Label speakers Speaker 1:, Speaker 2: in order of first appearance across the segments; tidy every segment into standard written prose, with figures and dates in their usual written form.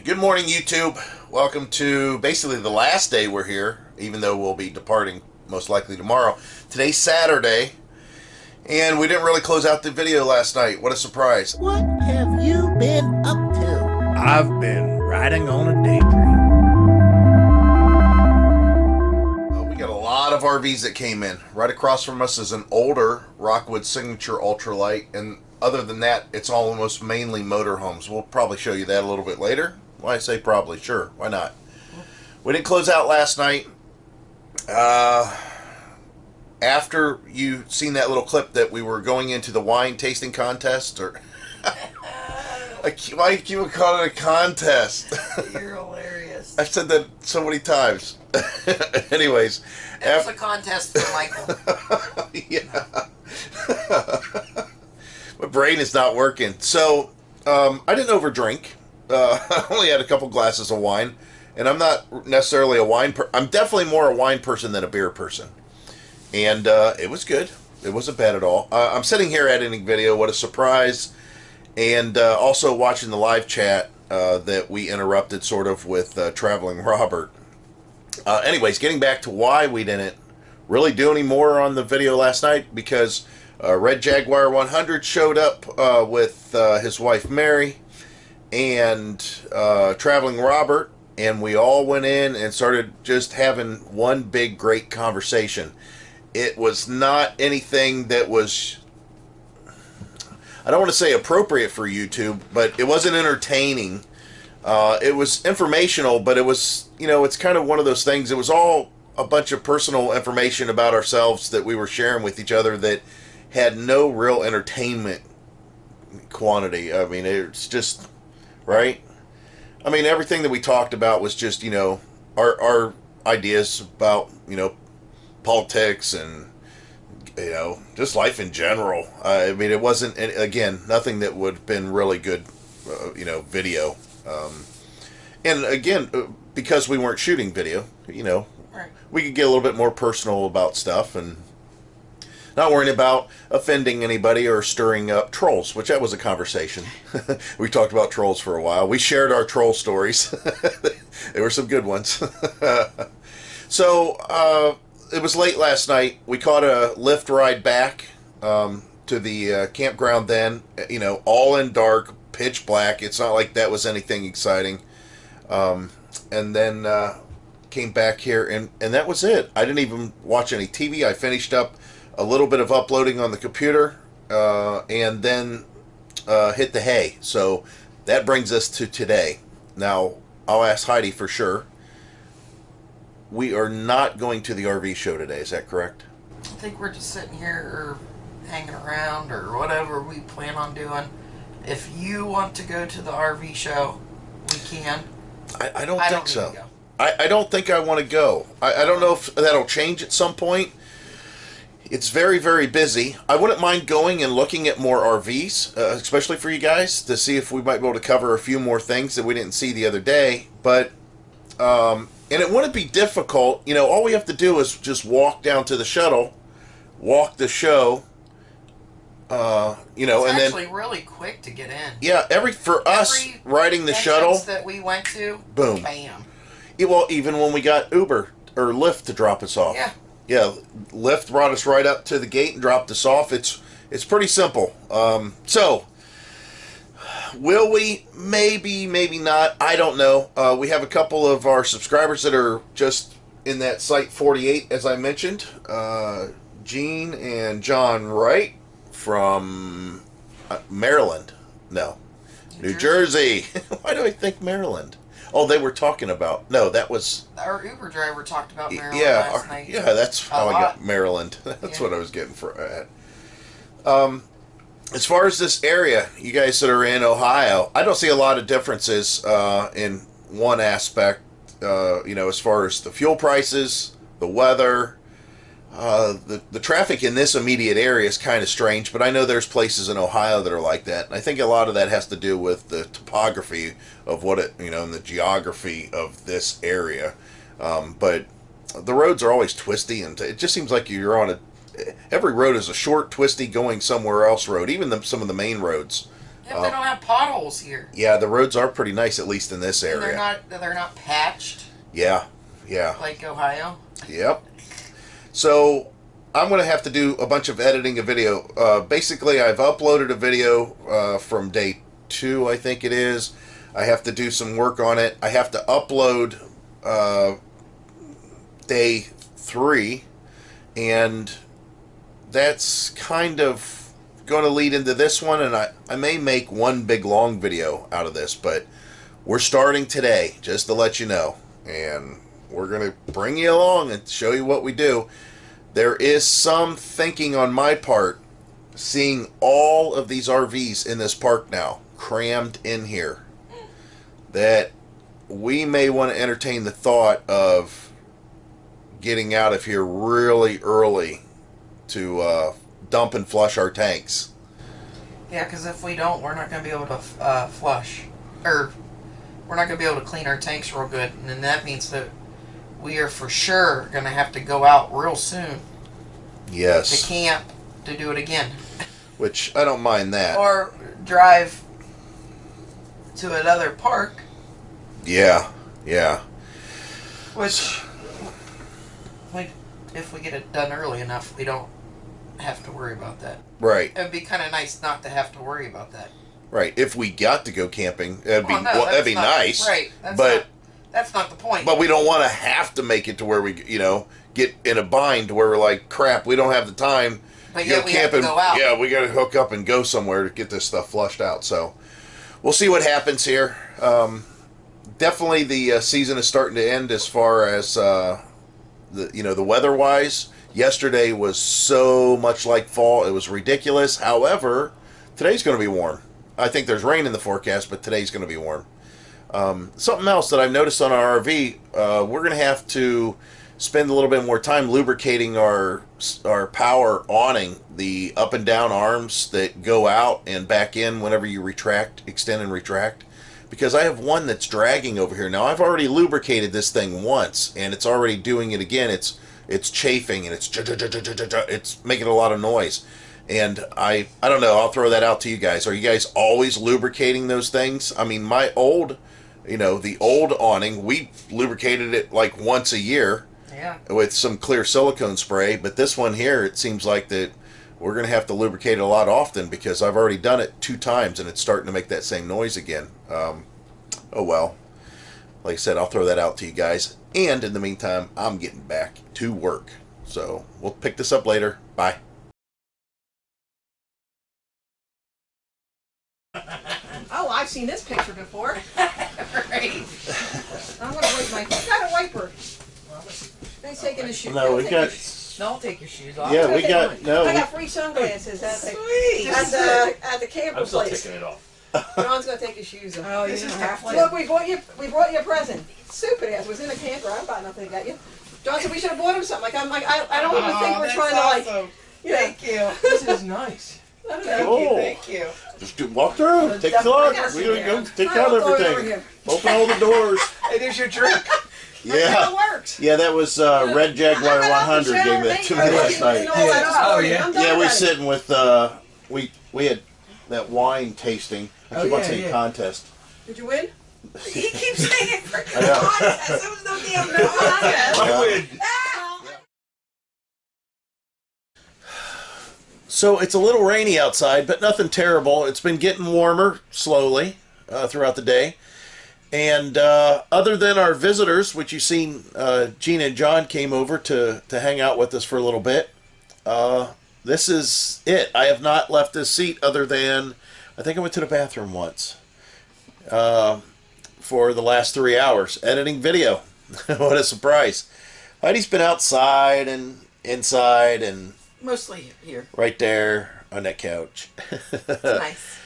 Speaker 1: Good morning, YouTube. Welcome to basically the last day we're here, even though we'll be departing most likely tomorrow. Today's Saturday, and we didn't really close out the video last night. What a surprise.
Speaker 2: What have you been up to?
Speaker 3: I've been riding on a daydream.
Speaker 1: We got a lot of RVs that came in. Right across from us is an older Rockwood Signature Ultralight, and other than that, it's almost mainly motorhomes. We'll probably show you that a little bit later. Why I say probably? Sure, why not? We didn't close out last night. After you seen that little clip that we were going into the wine tasting contest, or why do you keep calling it a contest?
Speaker 4: You're hilarious.
Speaker 1: I've said that so many times. Anyways,
Speaker 4: it was a contest for Michael.
Speaker 1: Yeah. My brain is not working. So I didn't overdrink. I only had a couple glasses of wine, and I'm not necessarily a wine I'm definitely more a wine person than a beer person. And it was good. It wasn't bad at all. I'm sitting here editing video. What a surprise. And also watching the live chat that we interrupted sort of with Traveling Robert. Anyways, getting back to why we didn't really do any more on the video last night, because Red Jaguar 100 showed up with his wife Mary and Traveling Robert, and we all went in and started just having one big great conversation. It was not anything that was, I don't want to say appropriate for YouTube, but it wasn't entertaining. It was informational, but it was, you know, it's kind of one of those things. It was all a bunch of personal information about ourselves that we were sharing with each other that had no real entertainment quantity. I mean, it's just, right? I mean, everything that we talked about was just, you know, our ideas about, you know, politics and, you know, just life in general. I mean, it wasn't, again, nothing that would have been really good, you know, video. And again, because we weren't shooting video, you know,
Speaker 4: right,
Speaker 1: we could get a little bit more personal about stuff and not worrying about offending anybody or stirring up trolls, which that was a conversation. We talked about trolls for a while. We shared our troll stories. There were some good ones. So it was late last night. We caught a lift ride back to the campground then, you know, all in dark, pitch black. It's not like that was anything exciting. And then came back here, and that was it. I didn't even watch any TV. I finished up a little bit of uploading on the computer, and then hit the hay. So that brings us to today. Now, I'll ask Heidi for sure. We are not going to the RV show today, is that correct?
Speaker 4: I think we're just sitting here or hanging around or whatever we plan on doing. If you want to go to the RV show, we can.
Speaker 1: I don't think so.
Speaker 4: Go.
Speaker 1: I don't think I want to go. I don't know if that'll change at some point. It's very, very busy. I wouldn't mind going and looking at more RVs, especially for you guys, to see if we might be able to cover a few more things that we didn't see the other day. But, and it wouldn't be difficult. You know, all we have to do is just walk down to the shuttle, walk the show, you know,
Speaker 4: it's
Speaker 1: and then
Speaker 4: actually really quick to get in.
Speaker 1: Yeah, for us riding the shuttle
Speaker 4: that we went to,
Speaker 1: boom,
Speaker 4: bam.
Speaker 1: Yeah, well, even when we got Uber or Lyft to drop us off. Yeah, Lyft brought us right up to the gate and dropped us off. It's pretty simple. So, will we? Maybe, maybe not. I don't know. We have a couple of our subscribers that are just in that Site 48, as I mentioned. Gene and John Wright from Maryland. No, New Jersey. Why do I think Maryland? Oh, they were talking about... No, that was...
Speaker 4: Our Uber driver talked about Maryland last night.
Speaker 1: Yeah, that's how I got Maryland. That's what I was getting at. As far as this area, you guys that are in Ohio, I don't see a lot of differences in one aspect. You know, as far as the fuel prices, the weather, the traffic in this immediate area is kind of strange, but I know there's places in Ohio that are like that. And I think a lot of that has to do with the topography of what it, you know, and the geography of this area. But the roads are always twisty, and it just seems like you're on every road is a short, twisty, going somewhere else road, even some of the main roads.
Speaker 4: Yeah, they don't have potholes here.
Speaker 1: Yeah, the roads are pretty nice, at least in this
Speaker 4: And
Speaker 1: area.
Speaker 4: they're not patched
Speaker 1: Yeah, yeah.
Speaker 4: like Ohio.
Speaker 1: Yep. So I'm going to have to do a bunch of editing of video. Basically, I've uploaded a video from day 2, I think it is. I have to do some work on it. I have to upload day 3, and that's kind of going to lead into this one, and I may make one big long video out of this, but we're starting today, just to let you know, and we're going to bring you along and show you what we do. There is some thinking on my part, seeing all of these RVs in this park now, crammed in here, that we may want to entertain the thought of getting out of here really early to dump and flush our tanks.
Speaker 4: Yeah, because if we don't, we're not going to be able to flush. Or we're not going to be able to clean our tanks real good. And then that means that we are for sure going to have to go out real soon
Speaker 1: Yes.
Speaker 4: to camp to do it again.
Speaker 1: Which, I don't mind that.
Speaker 4: Or drive to another park,
Speaker 1: Yeah, yeah.
Speaker 4: which, if we get it done early enough, we don't have to worry about that.
Speaker 1: Right,
Speaker 4: It would be kind of nice not to have to worry about that.
Speaker 1: right. If we got to go camping, that'd be,
Speaker 4: Oh, no,
Speaker 1: well, that'd
Speaker 4: that's
Speaker 1: be
Speaker 4: not-
Speaker 1: nice.
Speaker 4: Right.
Speaker 1: But
Speaker 4: That's not the point.
Speaker 1: But we don't want to have to make it to where we, get in a bind where we're like, crap, we don't have the time
Speaker 4: But
Speaker 1: to
Speaker 4: yet
Speaker 1: go
Speaker 4: we have to
Speaker 1: camping.
Speaker 4: go out.
Speaker 1: Yeah, we got to hook up and go somewhere to get this stuff flushed out. So we'll see what happens here. Definitely the season is starting to end as far as the weather-wise. Yesterday was so much like fall; it was ridiculous. However, today's going to be warm. I think there's rain in the forecast, but today's going to be warm. Something else that I've noticed on our RV, we're going to have to spend a little bit more time lubricating our power awning, the up and down arms that go out and back in whenever you extend and retract. Because I have one that's dragging over here. Now, I've already lubricated this thing once, and it's already doing it again. It's chafing, and it's making a lot of noise. And I don't know, I'll throw that out to you guys. Are you guys always lubricating those things? I mean, my old, the old awning, we lubricated it like once a year.
Speaker 4: Yeah.
Speaker 1: With some clear silicone spray, but this one here, it seems like that we're going to have to lubricate it a lot often because I've already done it 2 times and it's starting to make that same noise again. Oh well. Like I said, I'll throw that out to you guys. And in the meantime, I'm getting back to work. So we'll pick this up later. Bye.
Speaker 5: Oh, I've seen this picture before.
Speaker 4: Right.
Speaker 5: I'm gonna wipe my. I got a wiper. He's taking his shoes.
Speaker 1: No, we got.
Speaker 4: Don't take your shoes off.
Speaker 1: Yeah, we got. No.
Speaker 5: I got free sunglasses at the
Speaker 4: Sweet.
Speaker 5: at the camper
Speaker 3: I'm still
Speaker 5: place.
Speaker 3: taking it off.
Speaker 5: John's gonna take his shoes off.
Speaker 4: Oh, you don't have to.
Speaker 5: Look, we brought you a present. Stupid ass was in a camper. I bought nothing to get you. John said we should have bought him something. I don't even think we're trying to like. Yeah.
Speaker 4: Thank you.
Speaker 3: This is nice.
Speaker 5: I don't
Speaker 4: Thank
Speaker 5: know.
Speaker 4: you.
Speaker 1: Oh.
Speaker 4: Thank you.
Speaker 1: Just walk through. Take the look. We're going to take out
Speaker 5: I'll throw it over
Speaker 1: everything.
Speaker 5: here.
Speaker 1: Open all the doors.
Speaker 4: Hey, there's your drink.
Speaker 1: Yeah.
Speaker 5: It works.
Speaker 1: Yeah, that was Red Jaguar 100 gave that to me last night.
Speaker 3: Oh, yeah?
Speaker 1: Yeah, we're sitting with we had that wine tasting. I keep on saying contest.
Speaker 5: Did you win?
Speaker 4: He keeps saying freaking
Speaker 1: I know.
Speaker 4: contest. There was no damn contest.
Speaker 1: Yeah.
Speaker 3: win.
Speaker 1: So it's a little rainy outside, but nothing terrible. It's been getting warmer slowly throughout the day. And other than our visitors, which you've seen, Gina and John came over to hang out with us for a little bit. This is it. I have not left this seat other than, I think I went to the bathroom once for the last 3 hours editing video. What a surprise. Heidi's been outside and inside and
Speaker 4: Mostly here.
Speaker 1: right there on that couch.
Speaker 4: It's nice.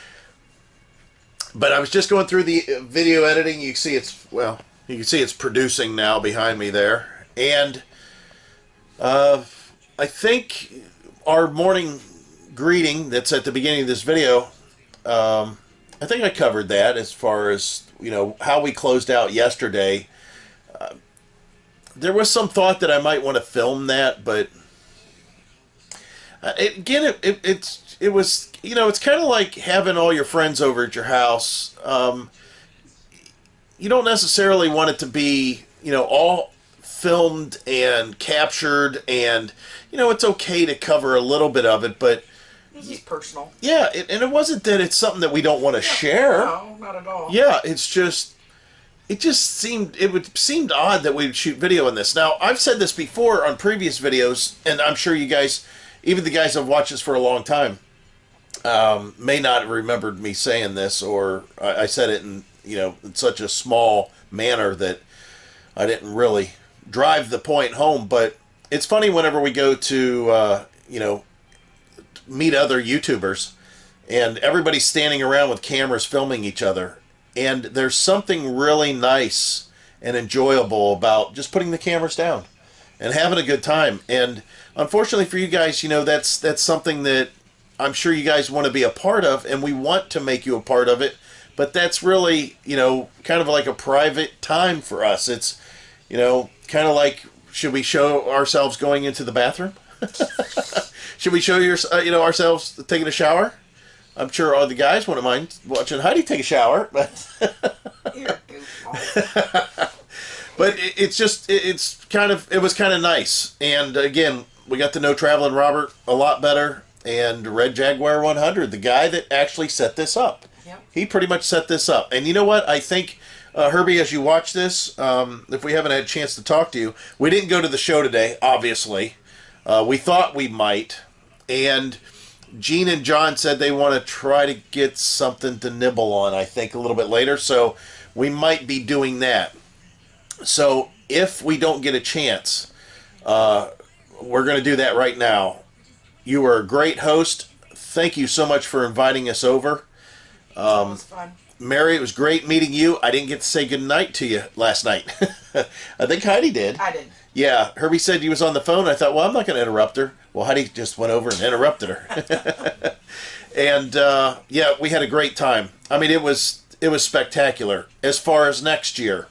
Speaker 1: But I was just going through the video editing. You can see it's producing now behind me there. And I think our morning greeting that's at the beginning of this video, I think I covered that as far as, how we closed out yesterday. There was some thought that I might want to film that, but it's it was, it's kind of like having all your friends over at your house. You don't necessarily want it to be, all filmed and captured, and it's okay to cover a little bit of it, but
Speaker 4: This is personal.
Speaker 1: yeah, and it wasn't that it's something that we don't want to share.
Speaker 4: No, not at all.
Speaker 1: Yeah, it seemed odd that we'd shoot video on this. Now, I've said this before on previous videos, and I'm sure you guys, even the guys who have watched this for a long time, may not have remembered me saying this, or I said it in in such a small manner that I didn't really drive the point home. But it's funny whenever we go to meet other YouTubers, and everybody's standing around with cameras filming each other, and there's something really nice and enjoyable about just putting the cameras down and having a good time. And unfortunately for you guys, that's something that I'm sure you guys want to be a part of, and we want to make you a part of it, but that's really, kind of like a private time for us. It's, kind of like, should we show ourselves going into the bathroom? Should we show ourselves taking a shower? I'm sure all the guys wouldn't mind watching Heidi take a shower, but
Speaker 4: You're a goofball.
Speaker 1: but it was kind of nice. And again, we got to know Traveling Robert a lot better, and Red Jaguar 100, the guy that actually set this up.
Speaker 4: Yep.
Speaker 1: He pretty much set this up. And you know what? I think, Herbie, as you watch this, if we haven't had a chance to talk to you, we didn't go to the show today, obviously. We thought we might. And Gene and John said they want to try to get something to nibble on, I think, a little bit later. So we might be doing that. So if we don't get a chance, we're going to do that right now. You were a great host. Thank you so much for inviting us over.
Speaker 4: That was fun.
Speaker 1: Mary, it was great meeting you. I didn't get to say goodnight to you last night. I think Heidi did.
Speaker 4: I did.
Speaker 1: Yeah, Herbie said you was on the phone. I thought, well, I'm not going to interrupt her. Well, Heidi just went over and interrupted her. And, yeah, we had a great time. I mean, it was spectacular. As far as next year,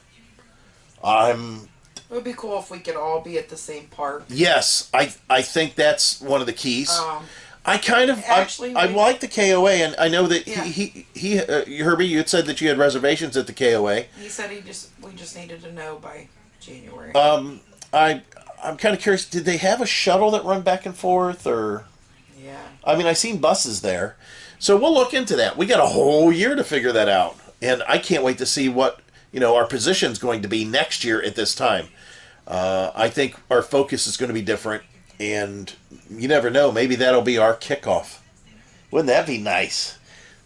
Speaker 4: It would be cool if we could all be at the same park.
Speaker 1: yes, I think that's one of the keys.
Speaker 4: Actually,
Speaker 1: I like the KOA, and I know that
Speaker 4: Yeah.
Speaker 1: he Herbie, you had said that you had reservations at the KOA.
Speaker 4: He said we just needed to know by January.
Speaker 1: I'm kind of curious, did they have a shuttle that run back and forth, or?
Speaker 4: yeah.
Speaker 1: I mean, I seen buses there. So we'll look into that. We got a whole year to figure that out. And I can't wait to see what, our position's going to be next year at this time. I think our focus is going to be different. And you never know, maybe that'll be our kickoff. Wouldn't that be nice?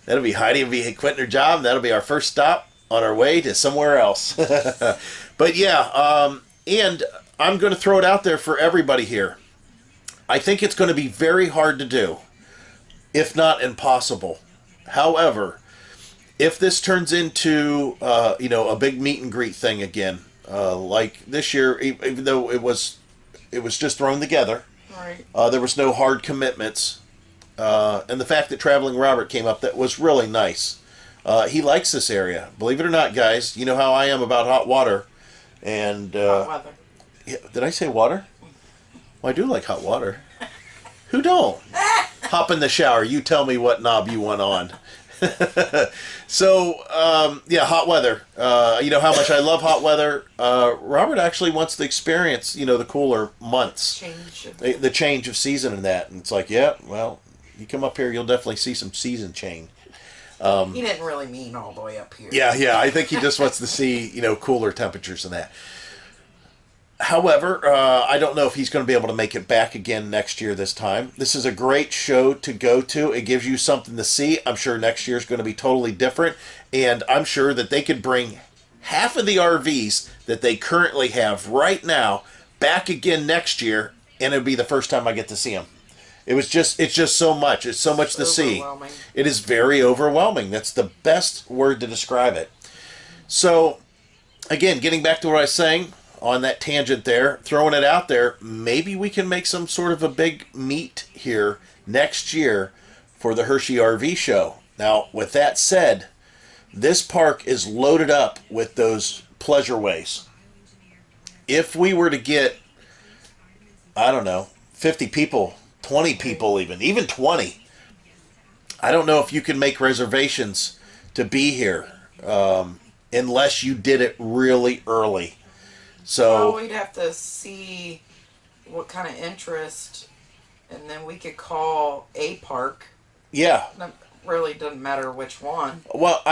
Speaker 1: That'll be Heidi will be quitting her job. And that'll be our first stop on our way to somewhere else. But yeah, and I'm going to throw it out there for everybody here. I think it's going to be very hard to do, if not impossible. However, if this turns into a big meet and greet thing again, like this year, even though it was just thrown together,
Speaker 4: Right.
Speaker 1: there was no hard commitments, and the fact that Traveling Robert came up, that was really nice. He likes this area, believe it or not, guys. You know how I am about hot water, and
Speaker 4: Hot weather.
Speaker 1: yeah, did I say water? Well, I do like hot water. Who don't? Hop in the shower. You tell me what knob you want on. So, yeah, hot weather. You know how much I love hot weather. Robert actually wants to experience, the cooler months. The change of season and that. And it's like, yeah, well, you come up here, you'll definitely see some season change.
Speaker 4: He didn't really mean all the way up here.
Speaker 1: Yeah, I think he just wants to see, cooler temperatures and that. However, I don't know if he's going to be able to make it back again next year this time. This is a great show to go to. It gives you something to see. I'm sure next year is going to be totally different. And I'm sure that they could bring half of the RVs that they currently have right now back again next year, and it'll be the first time I get to see them. It's just so much. It's so much to see. It is very overwhelming. That's the best word to describe it. So, again, getting back to what I was saying, on that tangent there, throwing it out there, maybe we can make some sort of a big meet here next year for the Hershey RV show. Now, with that said, this park is loaded up with those pleasure ways. If we were to get, I don't know, 50 people, 20 people even 20, I don't know if you can make reservations to be here unless you did it really early. So
Speaker 4: Well, we'd have to see what kind of interest, and then we could call a park.
Speaker 1: yeah.
Speaker 4: It really doesn't matter which one.
Speaker 1: Well,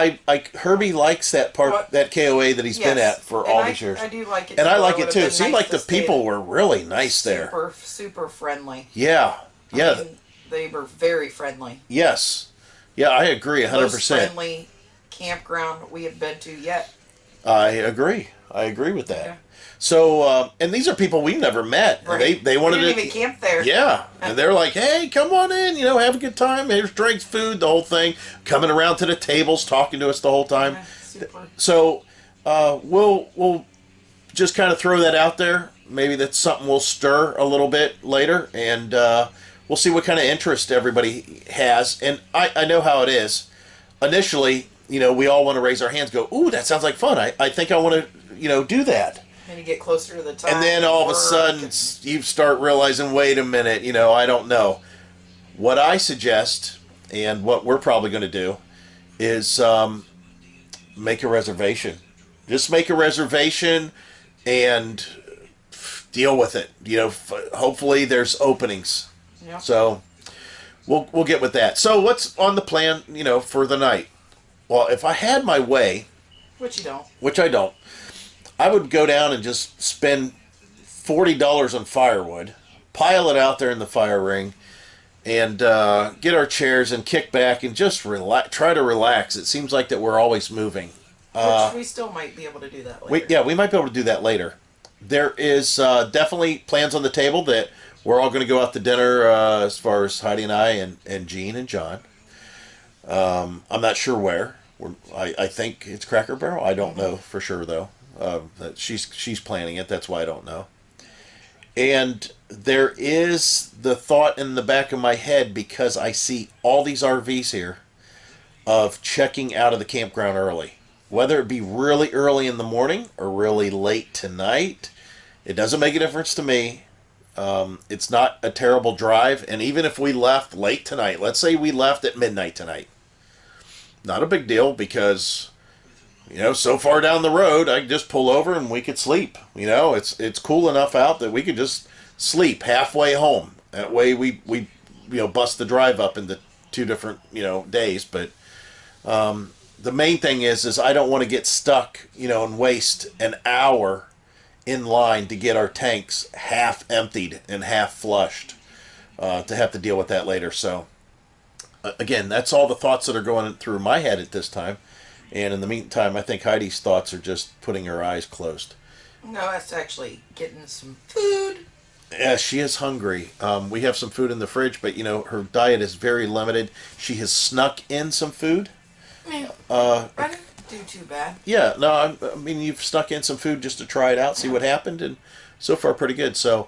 Speaker 1: Herbie likes that park,
Speaker 4: What?
Speaker 1: that KOA that he's been
Speaker 4: Yes,
Speaker 1: at for
Speaker 4: and
Speaker 1: all these years.
Speaker 4: I do like it.
Speaker 1: And I
Speaker 4: too.
Speaker 1: like it
Speaker 4: would've
Speaker 1: too.
Speaker 4: been
Speaker 1: It seemed
Speaker 4: nice
Speaker 1: like
Speaker 4: to
Speaker 1: the
Speaker 4: stay
Speaker 1: people were really nice there.
Speaker 4: Super, super friendly.
Speaker 1: Yeah. Yeah.
Speaker 4: I mean, they were very friendly.
Speaker 1: Yes. Yeah, I agree 100%.
Speaker 4: Most friendly campground we have been to yet.
Speaker 1: I agree. I agree with that.
Speaker 4: Yeah.
Speaker 1: So, and these are people we've never met. And
Speaker 4: Right.
Speaker 1: they wanted
Speaker 4: we didn't
Speaker 1: to
Speaker 4: even camp there.
Speaker 1: Yeah, and they're like, "Hey, come on in, have a good time. Here's drinks, food, the whole thing." Coming around to the tables, talking to us the whole time.
Speaker 4: Yeah, super.
Speaker 1: So, we'll just kind of throw that out there. Maybe that's something we'll stir a little bit later, and we'll see what kind of interest everybody has. And I know how it is. Initially, we all want to raise our hands, go, "Ooh, that sounds like fun. I think I want to, do that."
Speaker 4: And you get closer to the time.
Speaker 1: And then all of a sudden, you start realizing, wait a minute, I don't know. What I suggest, and what we're probably going to do, is make a reservation. Just make a reservation and deal with it. Hopefully there's openings.
Speaker 4: Yeah.
Speaker 1: So we'll get with that. So what's on the plan, for the night? Well, if I had my way,
Speaker 4: Which you don't.
Speaker 1: which I don't, I would go down and just spend $40 on firewood, pile it out there in the fire ring, and get our chairs and kick back and just try to relax. It seems like that we're always moving.
Speaker 4: Which we still might be able to do that later.
Speaker 1: We might be able to do that later. There is definitely plans on the table that we're all going to go out to dinner as far as Heidi and I and Jean and John. I'm not sure where. I think it's Cracker Barrel. I don't know for sure, though. That she's planning it. That's why I don't know. And there is the thought in the back of my head, because I see all these RVs here, of checking out of the campground early. Whether it be really early in the morning or really late tonight, it doesn't make a difference to me. It's not a terrible drive. And even if we left late tonight, let's say we left at midnight tonight, not a big deal, because so far down the road, I could just pull over and we could sleep. It's cool enough out that we could just sleep halfway home. That way we bust the drive up into 2 different, days. But the main thing is I don't want to get stuck, and waste an hour in line to get our tanks half emptied and half flushed, to have to deal with that later. So, again, that's all the thoughts that are going through my head at this time. And in the meantime, I think Heidi's thoughts are just putting her eyes closed.
Speaker 4: No, that's actually getting some food.
Speaker 1: Yeah, she is hungry. We have some food in the fridge, but, her diet is very limited. She has snuck in some food.
Speaker 4: Yeah, I didn't do too bad.
Speaker 1: Yeah, no, I mean, you've snuck in some food just to try it out, see what happened, and so far pretty good. So,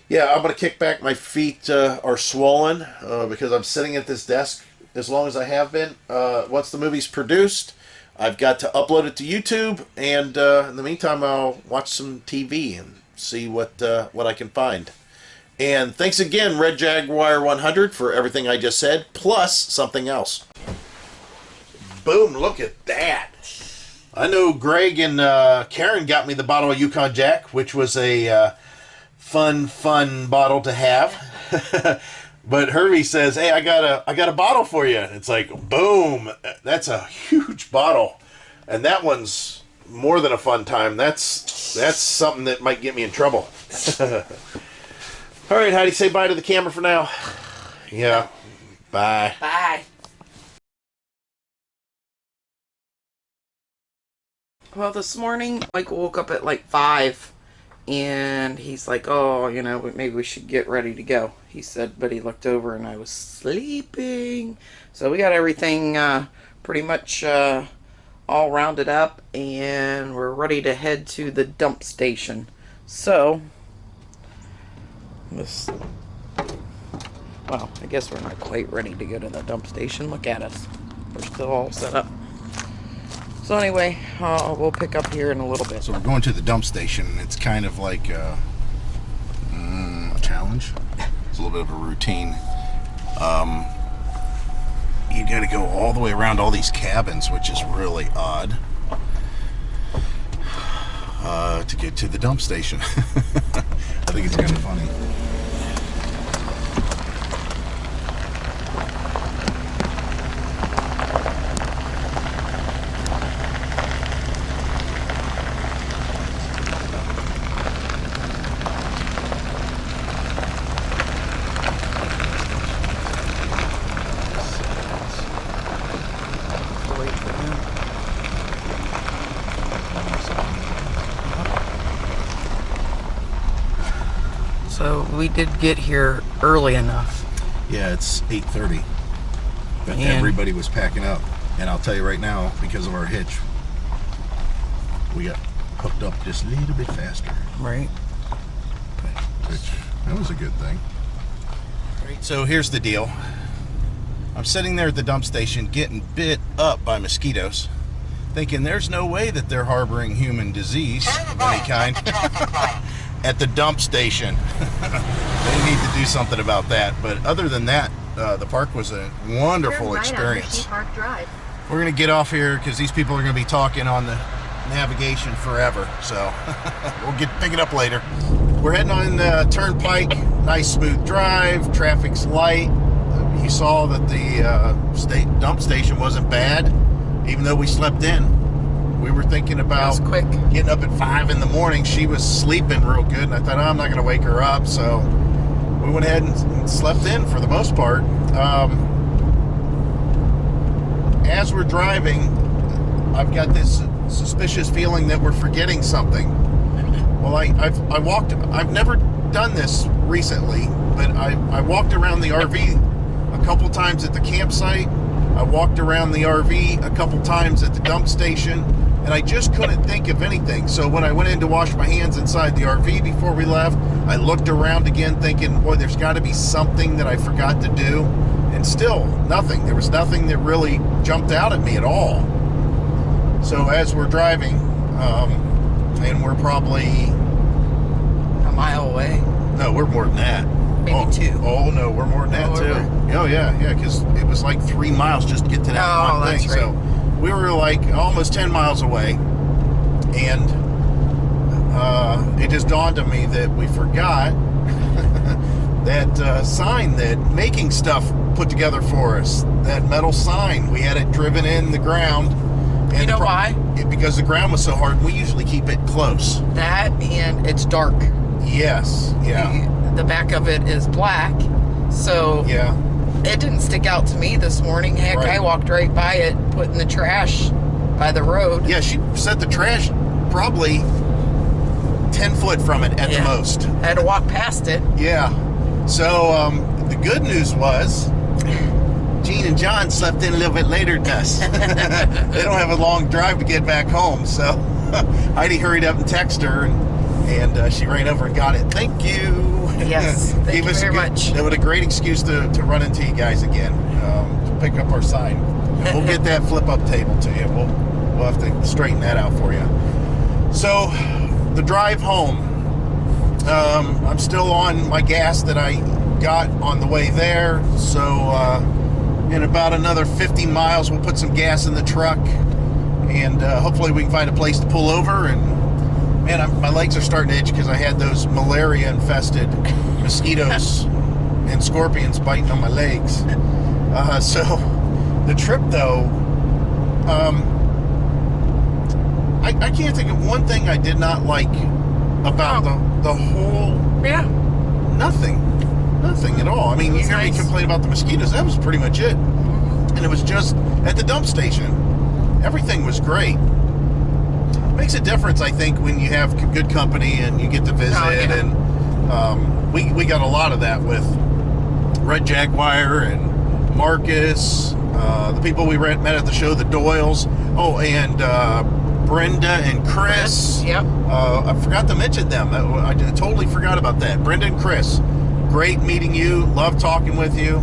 Speaker 1: yeah, I'm going to kick back. My feet are swollen because I'm sitting at this desk as long as I have been. Once the movie's produced, I've got to upload it to YouTube, and in the meantime, I'll watch some TV and see what I can find. And thanks again, Red Jaguar 100, for everything I just said, plus something else. Boom, look at that. I know Greg and Karen got me the bottle of Yukon Jack, which was a fun bottle to have. But Hervey says, "Hey, I got a bottle for you." It's like, boom, that's a huge bottle, and that one's more than a fun time. That's something that might get me in trouble. All right, Heidi, say bye to the camera for now. Yeah, bye.
Speaker 4: Bye. Well, this morning, Michael woke up at like 5, and he's like, "Oh, maybe we should get ready to go." He said, but he looked over and I was sleeping. So we got everything pretty much all rounded up, and we're ready to head to the dump station. So, well, I guess we're not quite ready to go to the dump station. Look at us. We're still all set up. So anyway, we'll pick up here in a little bit.
Speaker 6: So we're going to the dump station. It's kind of like a challenge. It's a little bit of a routine. you got to go all the way around all these cabins, which is really odd, to get to the dump station. I think it's kind of funny.
Speaker 4: So we did get here early enough.
Speaker 6: Yeah, it's 8:30, but
Speaker 4: Man.
Speaker 6: everybody was packing up. And I'll tell you right now, because of our hitch, we got hooked up just a little bit faster.
Speaker 4: Right.
Speaker 6: Which, that was a good thing. Right, so here's the deal. I'm sitting there at the dump station getting bit up by mosquitoes, thinking there's no way that they're harboring human disease of any kind at the dump station. They need to do something about that. But other than that, the park was a wonderful experience. We're going to get off here because these people are going to be talking on the navigation forever. So we'll pick it up later. We're heading on the turnpike. Nice smooth drive. Traffic's light. You saw that the dump station wasn't bad, even though we slept in. We were thinking about
Speaker 4: quick.
Speaker 6: Getting up at 5 in the morning. She was sleeping real good, and I thought, I'm not going to wake her up. So we went ahead and slept in for the most part. As we're driving, I've got this suspicious feeling that we're forgetting something. Well, I've never done this recently, but I walked around the RV a couple times at the campsite. I walked around the RV a couple times at the dump station, and I just couldn't think of anything. So when I went in to wash my hands inside the RV before we left, I looked around again thinking, boy, there's got to be something that I forgot to do. And still, nothing. There was nothing that really jumped out at me at all. So as we're driving, and we're probably
Speaker 4: A mile away.
Speaker 6: no, we're more than that.
Speaker 4: Maybe 2.
Speaker 6: Oh no, we're more than that
Speaker 4: Oh,
Speaker 6: too.
Speaker 4: are
Speaker 6: Oh yeah, because it was like 3 miles just to get to that
Speaker 4: Oh,
Speaker 6: one thing.
Speaker 4: that's right.
Speaker 6: So we were like almost 10 miles away, and it just dawned on me that we forgot that sign that Making Stuff put together for us. That metal sign, we had it driven in the ground. And
Speaker 4: You know why?
Speaker 6: Because the ground was so hard. We usually keep it close.
Speaker 4: That and it's dark.
Speaker 6: Yes. Yeah.
Speaker 4: The back of it is black, so
Speaker 6: Yeah.
Speaker 4: it didn't stick out to me this morning. Heck,
Speaker 6: Right.
Speaker 4: I walked right by it, putting the trash by the road.
Speaker 6: Yeah, she set the trash probably 10 foot from it at the
Speaker 4: Yeah.
Speaker 6: most.
Speaker 4: I had to walk past it.
Speaker 6: Yeah. So the good news was Gene and John slept in a little bit later than us. They don't have a long drive to get back home. So Heidi hurried up and texted her, and she ran over and got it. Thank you.
Speaker 4: Yes, thank
Speaker 6: Gave
Speaker 4: you
Speaker 6: us
Speaker 4: very much.
Speaker 6: It was a great excuse to run into you guys again, to pick up our sign. And we'll get that flip up table to you. We'll have to straighten that out for you. So the drive home, I'm still on my gas that I got on the way there. So in about another 50 miles, we'll put some gas in the truck, and hopefully we can find a place to pull over. And man, my legs are starting to itch because I had those malaria-infested mosquitoes and scorpions biting on my legs. So the trip, though, I can't think of one thing I did not like about the whole.
Speaker 4: Yeah.
Speaker 6: Nothing at all. I mean, you
Speaker 4: was
Speaker 6: hear me
Speaker 4: nice.
Speaker 6: complain about the mosquitoes. That was pretty much it. And it was just at the dump station. Everything was great. Makes a difference, I think, when you have good company and you get to visit.
Speaker 4: Oh, yeah.
Speaker 6: And we got a lot of that with Red Jaguar and Marcus, the people we met at the show, the Doyles. Oh, and Brenda and Chris.
Speaker 4: Yep.
Speaker 6: I forgot to mention them. I totally forgot about that. Brenda and Chris. Great meeting you. Love talking with you.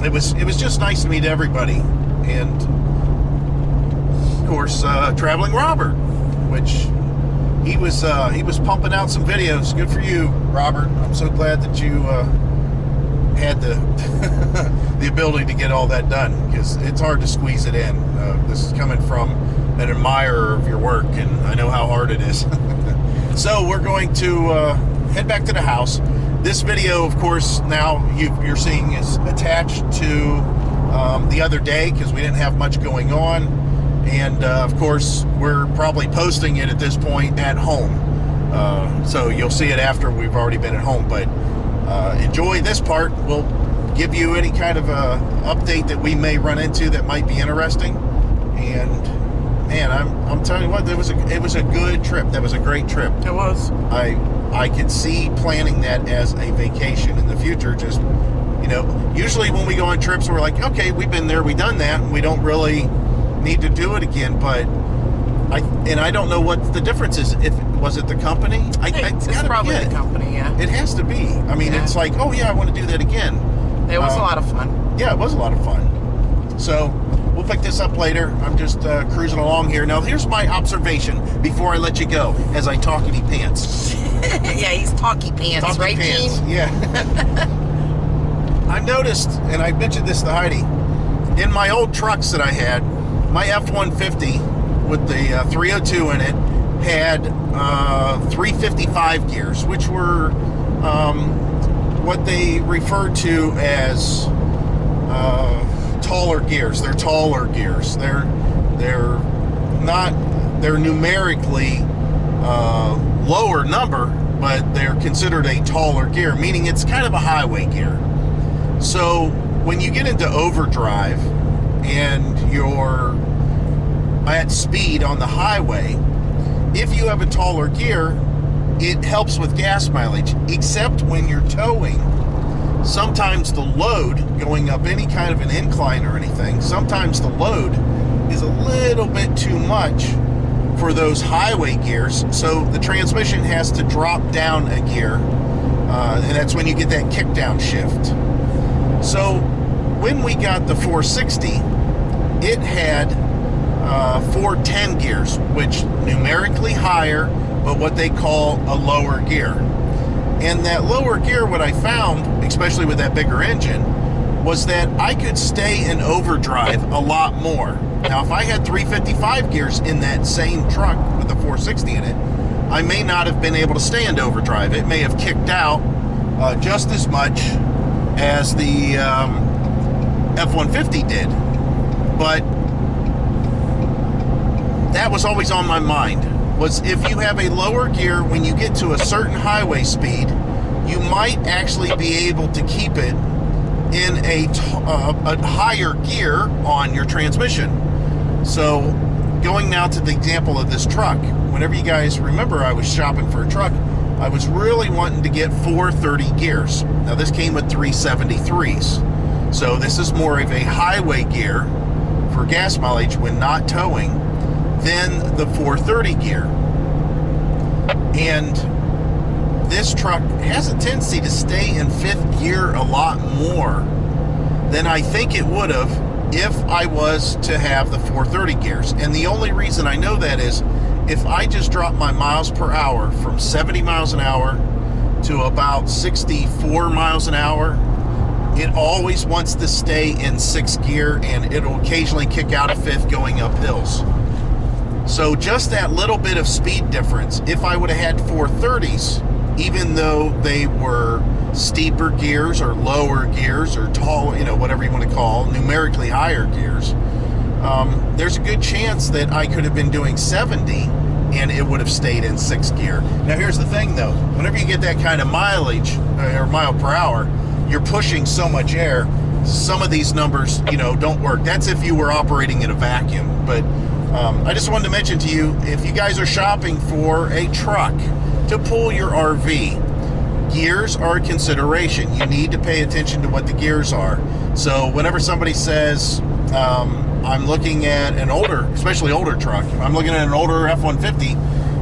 Speaker 6: It was just nice to meet everybody. And of course, Traveling Robert, which he was pumping out some videos. Good for you, Robert. I'm so glad that you had the the ability to get all that done, because it's hard to squeeze it in. This is coming from an admirer of your work, and I know how hard it is. So we're going to head back to the house. This video, of course, now you're seeing is attached to the other day, because we didn't have much going on. And of course, we're probably posting it at this point at home. So you'll see it after we've already been at home. But enjoy this part. We'll give you any kind of update that we may run into that might be interesting. And man, I'm telling you what, it was a good trip. That was a great trip.
Speaker 4: It was.
Speaker 6: I could see planning that as a vacation in the future. Just, you know, usually when we go on trips, we're like, okay, we've been there, we've done that, and we don't really need to do it again. But I don't know what the difference is. If was it the company?
Speaker 4: It's probably the company. Yeah.
Speaker 6: It has to be. I mean,
Speaker 4: Yeah.
Speaker 6: it's like, oh yeah, I want to do that again.
Speaker 4: It was a lot of fun.
Speaker 6: Yeah, it was a lot of fun. So we'll pick this up later. I'm just cruising along here. Now, here's my observation before I let you go, as I talkity pants.
Speaker 4: Yeah, he's talky pants,
Speaker 6: Talky
Speaker 4: right,
Speaker 6: pants.
Speaker 4: Gene?
Speaker 6: Yeah. I've noticed, and I mentioned this to Heidi, in my old trucks that I had, my F-150 with the 302 in it had 355 gears, which were what they refer to as taller gears. They're taller gears. They're numerically lower number, but they're considered a taller gear, meaning it's kind of a highway gear. So when you get into overdrive and you're at speed on the highway, if you have a taller gear, it helps with gas mileage, except when you're towing. Sometimes the load, going up any kind of an incline or anything, sometimes the load is a little bit too much for those highway gears, so the transmission has to drop down a gear, and that's when you get that kick down shift. So when we got the 460, it had 410 gears, which numerically higher, but what they call a lower gear. And that lower gear, what I found, especially with that bigger engine, was that I could stay in overdrive a lot more. Now, if I had 355 gears in that same truck with the 460 in it, I may not have been able to stay in overdrive. It may have kicked out just as much as the F-150 did. But that was always on my mind, was if you have a lower gear, when you get to a certain highway speed, you might actually be able to keep it in a higher gear on your transmission. So going now to the example of this truck, whenever you guys remember I was shopping for a truck, I was really wanting to get 430 gears. Now this came with 373s. So this is more of a highway gear for gas mileage when not towing than the 430 gear. And this truck has a tendency to stay in fifth gear a lot more than I think it would have if I was to have the 430 gears. And the only reason I know that is if I just drop my miles per hour from 70 miles an hour to about 64 miles an hour, it always wants to stay in sixth gear, and it'll occasionally kick out of fifth going up hills. So just that little bit of speed difference, if I would have had 430s, even though they were steeper gears or lower gears or tall, you know, whatever you want to call, numerically higher gears, there's a good chance that I could have been doing 70 and it would have stayed in sixth gear. Now here's the thing though, whenever you get that kind of mileage or mile per hour, you're pushing so much air, some of these numbers, you know, don't work. That's if you were operating in a vacuum. But I just wanted to mention to you, if you guys are shopping for a truck to pull your RV, gears are a consideration. You need to pay attention to what the gears are. So whenever somebody says, I'm looking at an older, especially older truck, I'm looking at an older F-150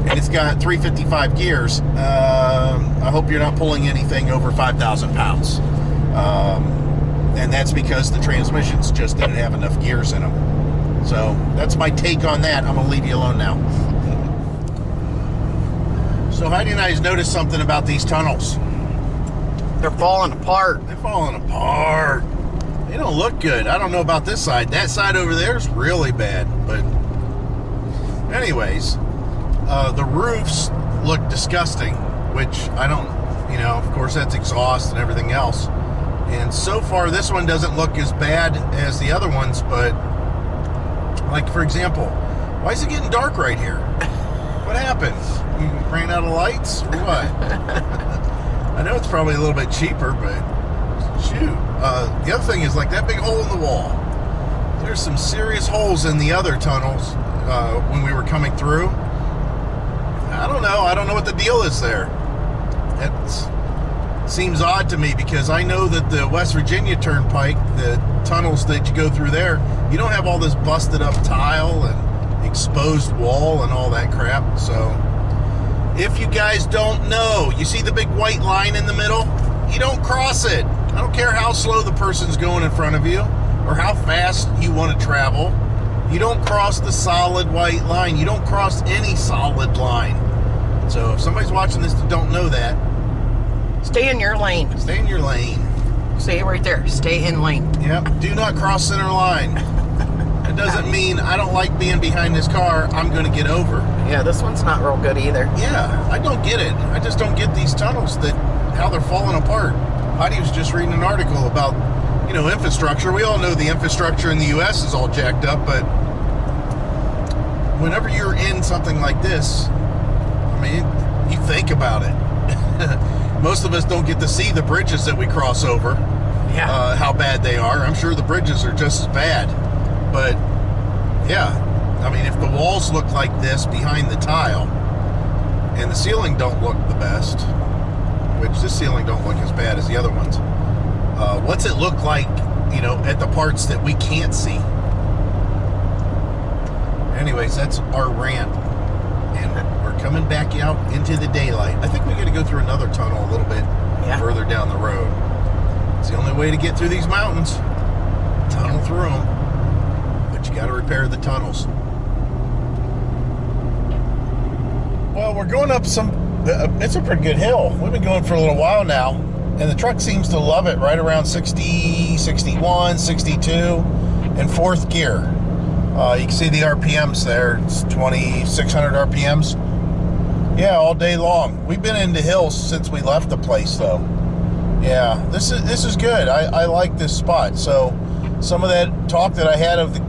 Speaker 6: and it's got 355 gears, I hope you're not pulling anything over 5,000 pounds. And that's because the transmissions just didn't have enough gears in them. So that's my take on that. I'm going to leave you alone now. So Heidi and I has noticed something about these tunnels.
Speaker 4: They're falling apart.
Speaker 6: They're falling apart. They don't look good. I don't know about this side. That side over there is really bad. But anyways, the roofs look disgusting, which I don't, of course that's exhaust and everything else. And so far this one doesn't look as bad as the other ones, but like for example, why is it getting dark right here? What happened? You ran out of lights or what? I know it's probably a little bit cheaper, but shoot. The other thing is like that big hole in the wall. There's some serious holes in the other tunnels when we were coming through. I don't know what the deal is there. It seems odd to me because I know that the West Virginia Turnpike, the tunnels that you go through there, you don't have all this busted up tile and exposed wall and all that crap. So if you guys don't know, you see the big white line in the middle? You don't cross it. I don't care how slow the person's going in front of you or how fast you want to travel. You don't cross the solid white line. You don't cross any solid line. So if somebody's watching this that don't know that,
Speaker 4: Stay in your lane.
Speaker 6: stay in your lane.
Speaker 4: Stay right there. Stay in lane.
Speaker 6: Yep. Do not cross center line. It doesn't mean I don't like being behind this car. I'm going to get over.
Speaker 4: Yeah, this one's not real good either.
Speaker 6: Yeah, I don't get it. I just don't get these tunnels how they're falling apart. Heidi was just reading an article about, infrastructure. We all know the infrastructure in the U.S. is all jacked up, but whenever you're in something like this, you think about it. Most of us don't get to see the bridges that we cross over,
Speaker 4: Yeah.
Speaker 6: how bad they are. I'm sure the bridges are just as bad. But, yeah, if the walls look like this behind the tile and the ceiling don't look the best, which this ceiling don't look as bad as the other ones, what's it look like, at the parts that we can't see? Anyways, that's our rant. And we're coming back out into the daylight. I think we got to go through another tunnel a little bit further down the road. It's the only way to get through these mountains. Tunnel through them. But you got to repair the tunnels. Well, we're going up it's a pretty good hill. We've been going for a little while now. And the truck seems to love it right around 60, 61, 62 in fourth gear. You can see the RPMs there. It's 2,600 RPMs. Yeah, all day long. We've been into hills since we left the place, though. Yeah, this is good. I like this spot. So some of that talk that I had of the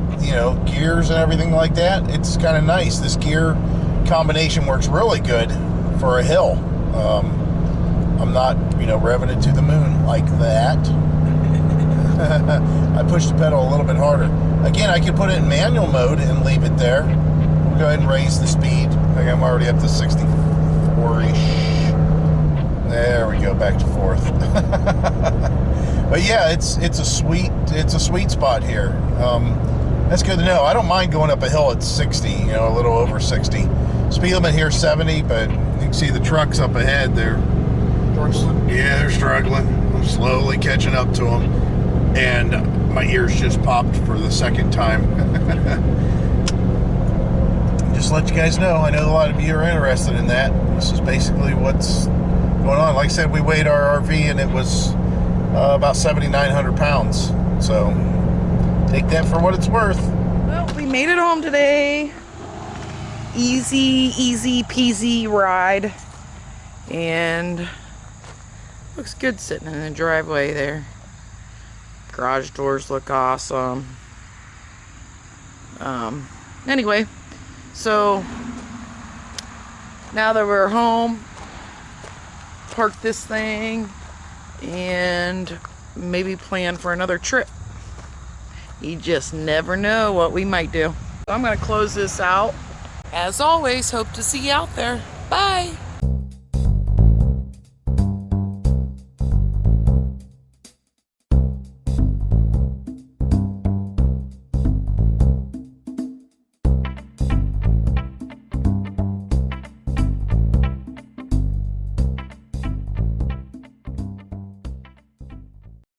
Speaker 6: gears and everything like that, it's kind of nice. This gear combination works really good for a hill. I'm not revving it to the moon like that. I pushed the pedal a little bit harder. Again, I could put it in manual mode and leave it there. We'll go ahead and raise the speed. I think I'm already up to 64-ish. There we go, back to fourth. But yeah, it's a sweet spot here. That's good to know. I don't mind going up a hill at 60, a little over 60. Speed limit here is 70, but you can see the trucks up ahead. They're struggling. I'm slowly catching up to them. And my ears just popped for the second time. Just to let you guys know, I know a lot of you are interested in that. This is basically what's going on. Like I said, we weighed our RV and it was about 7,900 pounds. So take that for what it's worth.
Speaker 7: Well, we made it home today. Easy peasy ride. And looks good sitting in the driveway there. Garage doors look awesome. Anyway, so now that we're home, park this thing and maybe plan for another trip. You just never know what we might do. So I'm going to close this out. As always, hope to see you out there. Bye.